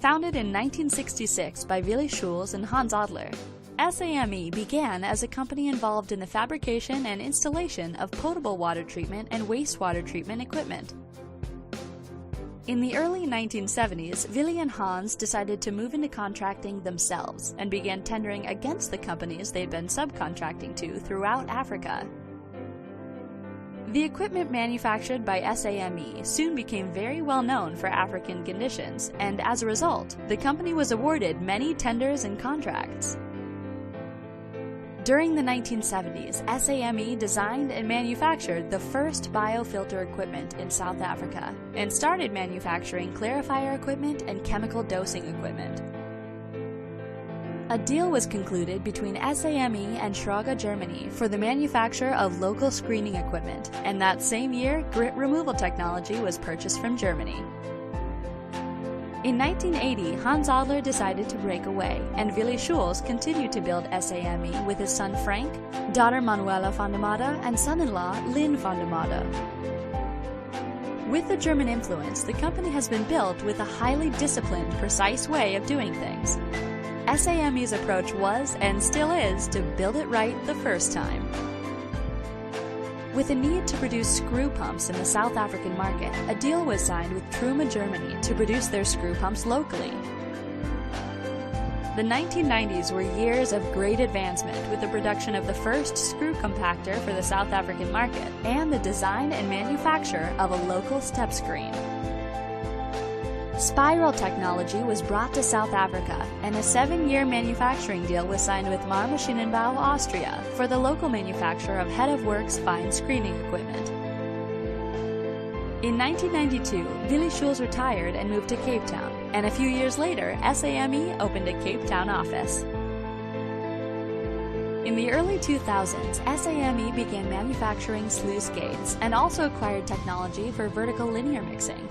Founded in 1966 by Willy Schulz and Hans Adler, S.A.M.E. began as a company involved in the fabrication and installation of potable water treatment and wastewater treatment equipment. In the early 1970s, Willy and Hans decided to move into contracting themselves and began tendering against the companies they'd been subcontracting to throughout Africa. The equipment manufactured by S.A.M.E. soon became very well known for African conditions, and as a result, the company was awarded many tenders and contracts. During the 1970s, S.A.M.E. designed and manufactured the first biofilter equipment in South Africa and started manufacturing clarifier equipment and chemical dosing equipment. A deal was concluded between S.A.M.E. and Schröger, Germany for the manufacture of local screening equipment, and that same year, grit removal technology was purchased from Germany. In 1980, Hans Adler decided to break away, and Willy Schulz continued to build S.A.M.E. with his son Frank, daughter Manuela van der Made, and son-in-law Lynn van der Made. With the German influence, the company has been built with a highly disciplined, precise way of doing things. S.A.M.E.'s approach was, and still is, to build it right the first time. With a need to produce screw pumps in the South African market, a deal was signed with Truma, Germany to produce their screw pumps locally. The 1990s were years of great advancement with the production of the first screw compactor for the South African market and the design and manufacture of a local step screen. Spiral technology was brought to South Africa, and a 7-year manufacturing deal was signed with Mar Maschinenbau, Austria, for the local manufacture of head-of-works fine screening equipment. In 1992, Willy Schulz retired and moved to Cape Town, and a few years later, S.A.M.E. opened a Cape Town office. In the early 2000s, S.A.M.E. began manufacturing sluice gates and also acquired technology for vertical linear mixing.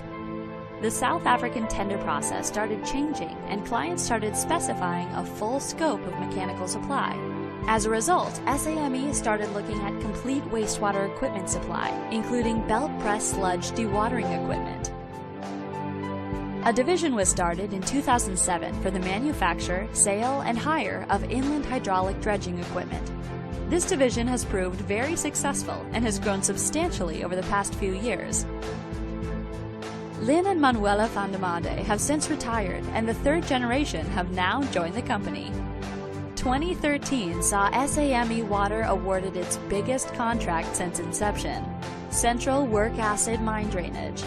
The South African tender process started changing, and clients started specifying a full scope of mechanical supply. As a result, S.A.M.E. started looking at complete wastewater equipment supply, including belt press sludge dewatering equipment. A division was started in 2007 for the manufacture, sale, and hire of inland hydraulic dredging equipment. This division has proved very successful and has grown substantially over the past few years. Lynn and Manuela van der Made have since retired, and the third generation have now joined the company. 2013 saw S.A.M.E. Water awarded its biggest contract since inception, Central Work Acid Mine Drainage.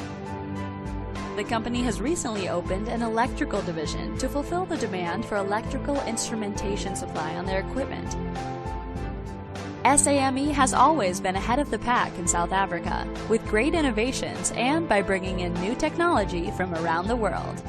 The company has recently opened an electrical division to fulfill the demand for electrical instrumentation supply on their equipment. S.A.M.E. has always been ahead of the pack in South Africa, with great innovations and by bringing in new technology from around the world.